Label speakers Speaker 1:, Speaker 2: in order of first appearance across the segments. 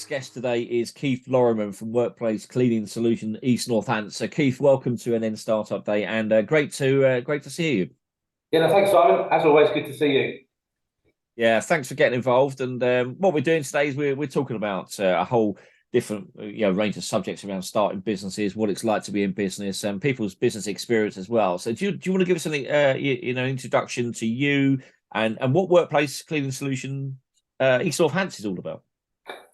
Speaker 1: next guest today is Keith Loryman from Workplace Cleaning Solution East Northants. So, Keith, welcome to an N Startup Day, and great to see you.
Speaker 2: Yeah, no, thanks, Simon. As always, good to see you.
Speaker 1: Yeah, thanks for getting involved. And what we're doing today is we're talking about a whole different range of subjects around starting businesses, what it's like to be in business, and people's business experience as well. So, do you want to give us something introduction to you and what Workplace Cleaning Solution East Northants is all about?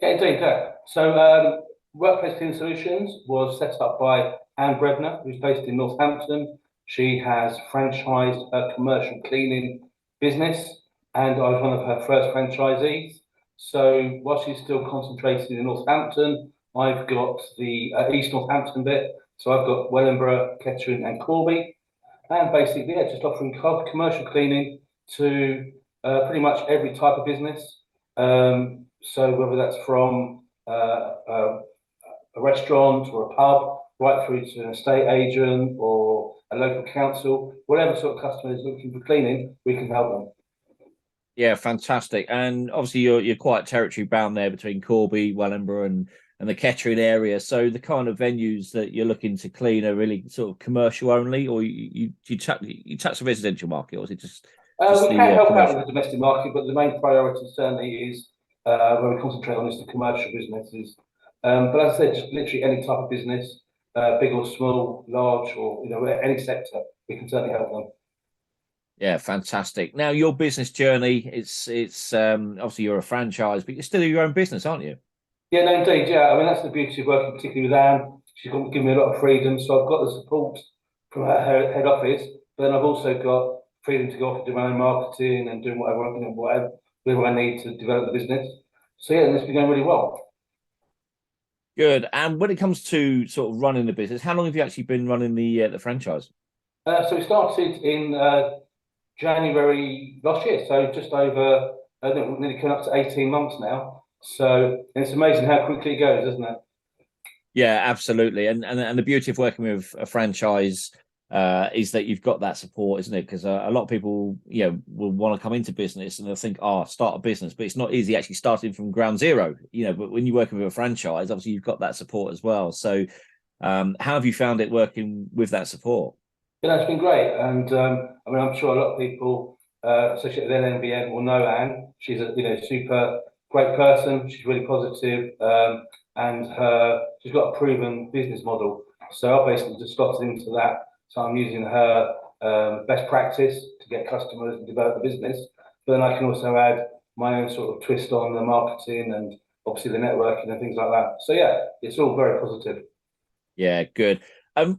Speaker 2: Yeah, indeed. Yeah. Workplace Cleaning Solutions was set up by Anne Brebner, who's based in Northampton. She has franchised a commercial cleaning business, and I was one of her first franchisees. So while she's still concentrated in Northampton, I've got the East Northampton bit. So I've got Wellingborough, Kettering, and Corby, and basically, yeah, just offering commercial cleaning to pretty much every type of business. So whether that's from a restaurant or a pub, right through to an estate agent or a local council, whatever sort of customer is looking for cleaning, we can help them.
Speaker 1: Yeah, fantastic. And obviously you're quite territory bound there between Corby, Wellingborough and the Kettering area. So the kind of venues that you're looking to clean are really sort of commercial only, or you touch the residential market, or is it just
Speaker 2: we can help out
Speaker 1: commercial?
Speaker 2: with the domestic market, but the main priority certainly is where we concentrate on is the commercial businesses. But as I said, just literally any type of business, big or small, large, or any sector, we can certainly help them.
Speaker 1: Yeah, fantastic. Now your business journey, it's obviously you're a franchise, but you're still your own business, aren't you?
Speaker 2: Yeah, no, indeed. Yeah, I mean that's the beauty of working particularly with Anne. She's given me a lot of freedom, so I've got the support from her head office, but then I've also got freedom to go off and do my own marketing and doing whatever I need to develop the business. So yeah, and it's been going really well.
Speaker 1: Good. And when it comes to sort of running the business, how long have you actually been running the franchise?
Speaker 2: So we started in January last year, so just over, I think we're nearly coming up to 18 months now. So it's amazing how quickly it goes, isn't it?
Speaker 1: Yeah, absolutely. And the beauty of working with a franchise is that you've got that support, isn't it? Because a lot of people, will want to come into business and they'll think, oh, start a business, but it's not easy actually starting from ground zero, but when you're working with a franchise, obviously you've got that support as well. So how have you found it working with that support?
Speaker 2: It's been great, and I mean, I'm sure a lot of people associated with NNBN will know Anne. She's a super great person. She's really positive, and she's got a proven business model. So I basically just slotted into that. So I'm using her best practice to get customers and develop the business. But then I can also add my own sort of twist on the marketing and obviously the networking and things like that. So yeah, it's all very positive.
Speaker 1: Yeah, good.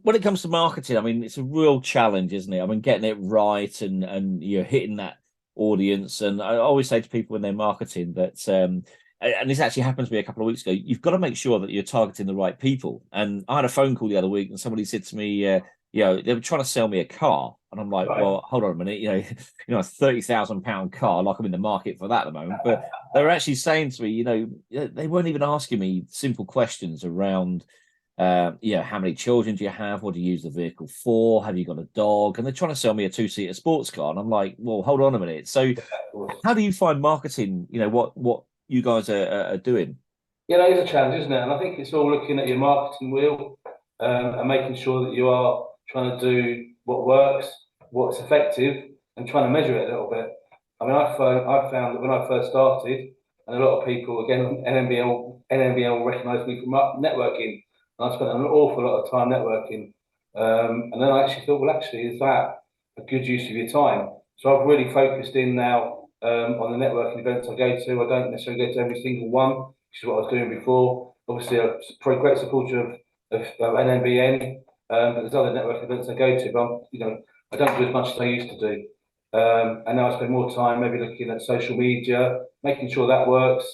Speaker 1: When it comes to marketing, I mean, it's a real challenge, isn't it? I mean, getting it right and you're hitting that audience. And I always say to people when they're marketing that, and this actually happened to me a couple of weeks ago, you've got to make sure that you're targeting the right people. And I had a phone call the other week, and somebody said to me, they were trying to sell me a car, and I'm like,
Speaker 2: Right.
Speaker 1: well, hold on a minute, a £30,000 car, like I'm in the market for that at the moment. But they were actually saying to me, they weren't even asking me simple questions around. How many children do you have? What do you use the vehicle for? Have you got a dog? And they're trying to sell me a two-seater sports car. And I'm like, well, hold on a minute. So how do you find marketing, what you guys are doing?
Speaker 2: Yeah, that is a challenge, isn't it? And I think it's all looking at your marketing wheel and making sure that you are trying to do what works, what's effective, and trying to measure it a little bit. I mean, I found that when I first started, and a lot of people, again, NNBL recognise me from networking, and I spent an awful lot of time networking. And then I actually thought, well, actually, is that a good use of your time? So I've really focused in now on the networking events I go to. I don't necessarily go to every single one, which is what I was doing before. Obviously, I'm a great supporter of NNBN, but there's other networking events I go to, but I don't do as much as I used to do. And now I spend more time maybe looking at social media, making sure that works.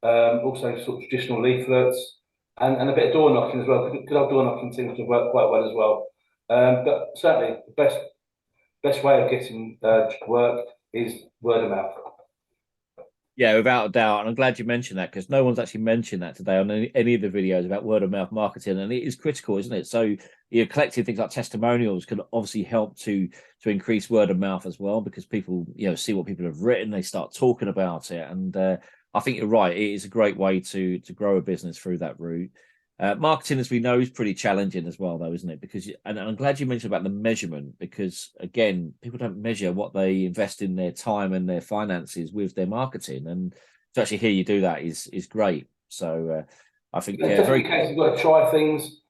Speaker 2: Also, sort of traditional leaflets and a bit of door knocking as well. Good old door knocking seems to work quite well as well. But certainly, the best way of getting work is word of mouth.
Speaker 1: Yeah, without a doubt. And I'm glad you mentioned that because no one's actually mentioned that today on any of the videos about word of mouth marketing. And it is critical, isn't it? So you're collecting things like testimonials can obviously help to increase word of mouth as well, because people, see what people have written, they start talking about it. And I think you're right. It is a great way to grow a business through that route. Marketing, as we know, is pretty challenging as well, though, isn't it? Because, and I'm glad you mentioned about the measurement, because again, people don't measure what they invest in their time and their finances with their marketing, and to actually hear you do that is great. So I think
Speaker 2: It's definitely the case. You've got to try things.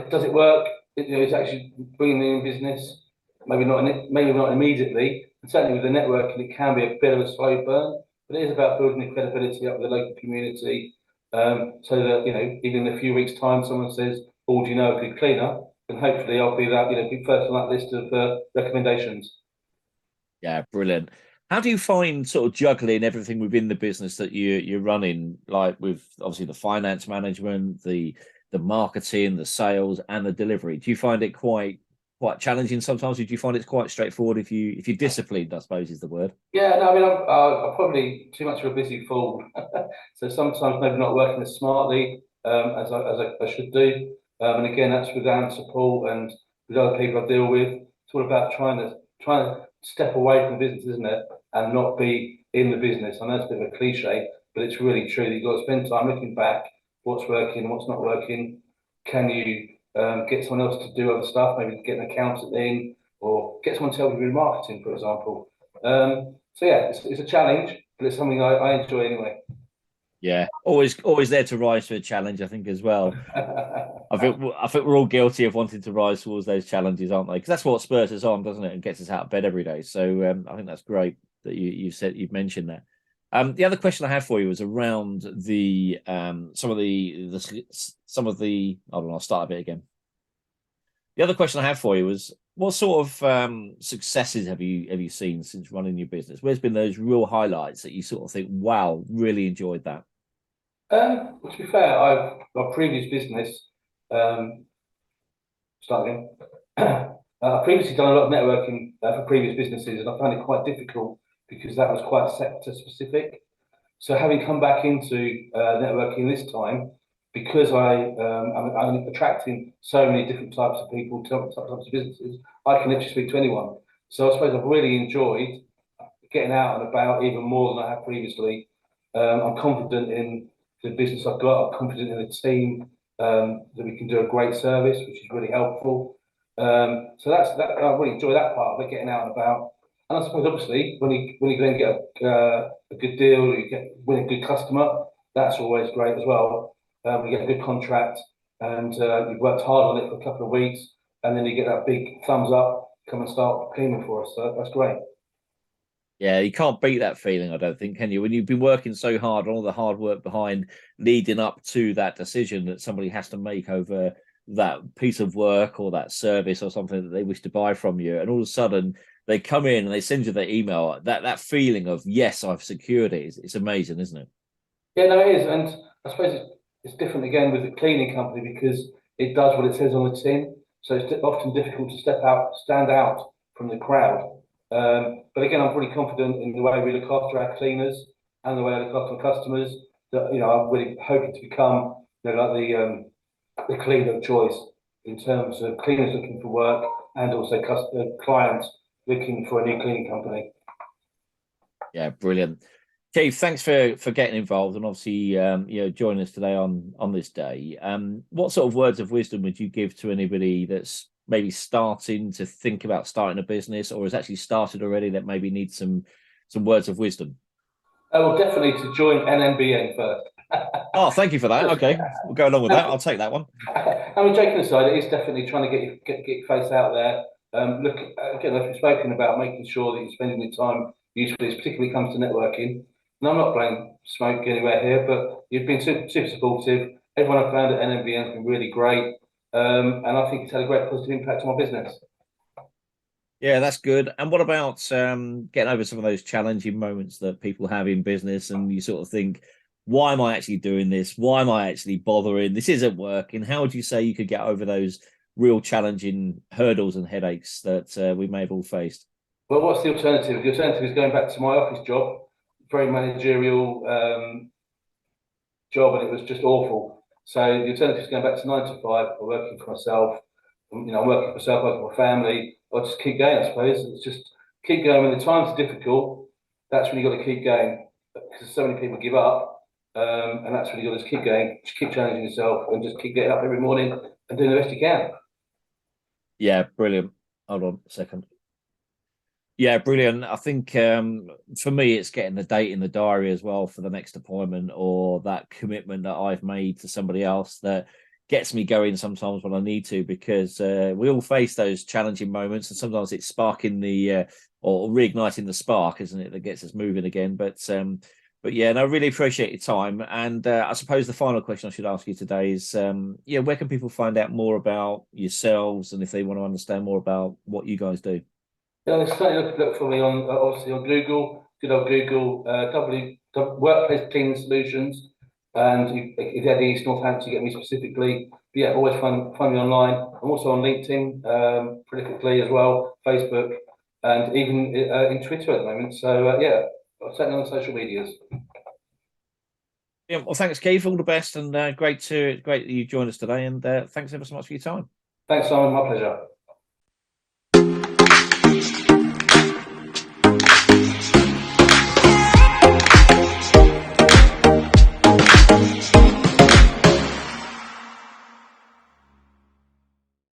Speaker 2: Does it work? It's actually bringing in business. Maybe not immediately. And certainly with the networking, it can be a bit of a slow burn. But it is about building the credibility up with the local community, so that even in a few weeks' time, someone says, "Oh, do you know a good cleaner?" And hopefully, I'll be that be first on that list of recommendations.
Speaker 1: Yeah, brilliant. How do you find sort of juggling everything within the business that you're running, like with obviously the finance management, the marketing, the sales, and the delivery? Do you find it quite challenging sometimes? Or do you find it's quite straightforward if you're disciplined, I suppose is the word?
Speaker 2: Yeah, no, I mean, I'm probably too much of a busy fool, so sometimes maybe not working as smartly as I should do. And again, that's without support and with other people I deal with. It's all about trying to step away from the business, isn't it, and not be in the business. I know it's a bit of a cliche, but it's really true. You've got to spend time looking back, what's working, what's not working. Can you get someone else to do other stuff? Maybe get an accountant in, or get someone to help you with marketing, for example. So yeah, it's a challenge, but it's something I enjoy anyway.
Speaker 1: Yeah, always there to rise to a challenge, I think, as well. I think we're all guilty of wanting to rise towards those challenges, aren't they? Because that's what spurs us on, doesn't it, and gets us out of bed every day. So I think that's great that you've mentioned that. The other question I have for you was around the some of the. Hold on, I'll start a bit again. The other question I have for you was, what sort of successes have you seen since running your business? Where's been those real highlights that you sort of think, wow, really enjoyed that?
Speaker 2: To be fair, my previous business, start again. I've previously done a lot of networking for previous businesses, and I found it quite difficult because that was quite sector specific. So having come back into networking this time, because I'm attracting so many different types of people, types of businesses, I can literally speak to anyone. So I suppose I've really enjoyed getting out and about even more than I have previously. I'm confident in the business I've got. I'm confident in the team, that we can do a great service, which is really helpful. So that's that. I really enjoy that part of it, getting out and about. And I suppose obviously when you then get a good deal, or you win a good customer, that's always great as well. You get a good contract, and you've worked hard on it for a couple of weeks, and then you get that big thumbs up, come and start cleaning for us. So that's great.
Speaker 1: Yeah, you can't beat that feeling, I don't think, can you? When you've been working so hard, all the hard work behind leading up to that decision that somebody has to make over that piece of work or that service or something that they wish to buy from you, and all of a sudden they come in and they send you their email. That feeling of, yes, I've secured it. It's amazing, isn't it?
Speaker 2: Yeah, no, it is, and I suppose it's different again with the cleaning company because it does what it says on the tin. So it's often difficult to stand out from the crowd. But again, I'm pretty confident in the way we look after our cleaners and the way I look after my customers. That I'm really hoping to become like the cleaner of choice in terms of cleaners looking for work and also clients looking for a new cleaning company.
Speaker 1: Yeah, brilliant. Keith, thanks for getting involved and obviously joining us today on this day. What sort of words of wisdom would you give to anybody that's maybe starting to think about starting a business, or has actually started already, that maybe needs some words of wisdom?
Speaker 2: Well, definitely to join NNBN first.
Speaker 1: Oh, thank you for that. Okay, we'll go along with that. I'll take that one.
Speaker 2: I mean, joking aside, it is definitely trying to get your face out there. Look, again, as we've spoken about, making sure that you're spending your time usefully, particularly comes to networking. And I'm not blowing smoke anywhere here, but you've been super supportive. Everyone I've found at NNBN has been really great. And I think it's had a great positive impact on my business.
Speaker 1: Yeah, that's good. And what about getting over some of those challenging moments that people have in business, and you sort of think, why am I actually doing this? Why am I actually bothering? This isn't working. How would you say you could get over those real challenging hurdles and headaches that we may have all faced?
Speaker 2: Well, what's the alternative? The alternative is going back to my office job, very managerial job, and it was just awful. So the alternative is going back to 9 to 5, or working for myself. I'm working for myself, working for my family. I'll just keep going, I suppose. It's just keep going. When the times are difficult, that's when you've got to keep going. because so many people give up, and that's really good. Just keep going, just keep challenging yourself, and just keep getting up every morning and doing the best you can.
Speaker 1: Yeah, brilliant. Hold on a second. Yeah, brilliant. I think for me, it's getting the date in the diary as well for the next appointment, or that commitment that I've made to somebody else that gets me going sometimes when I need to, because we all face those challenging moments, and sometimes it's sparking the or reigniting the spark, isn't it, that gets us moving again. But yeah, and I really appreciate your time. And I suppose the final question I should ask you today is, yeah, where can people find out more about yourselves, and if they want to understand more about what you guys do?
Speaker 2: Yeah, certainly look for me on obviously on Google, good old Google, workplace cleaning solutions, and if you had East Northampton, you get me specifically. But yeah, always find me online. I'm also on LinkedIn, pretty quickly as well, Facebook, and even in Twitter at the moment. So yeah, I'm certainly on social medias.
Speaker 1: Yeah, well, thanks, Keith. All the best, and great that you joined us today. And thanks ever so much for your time.
Speaker 2: Thanks, Simon. My pleasure.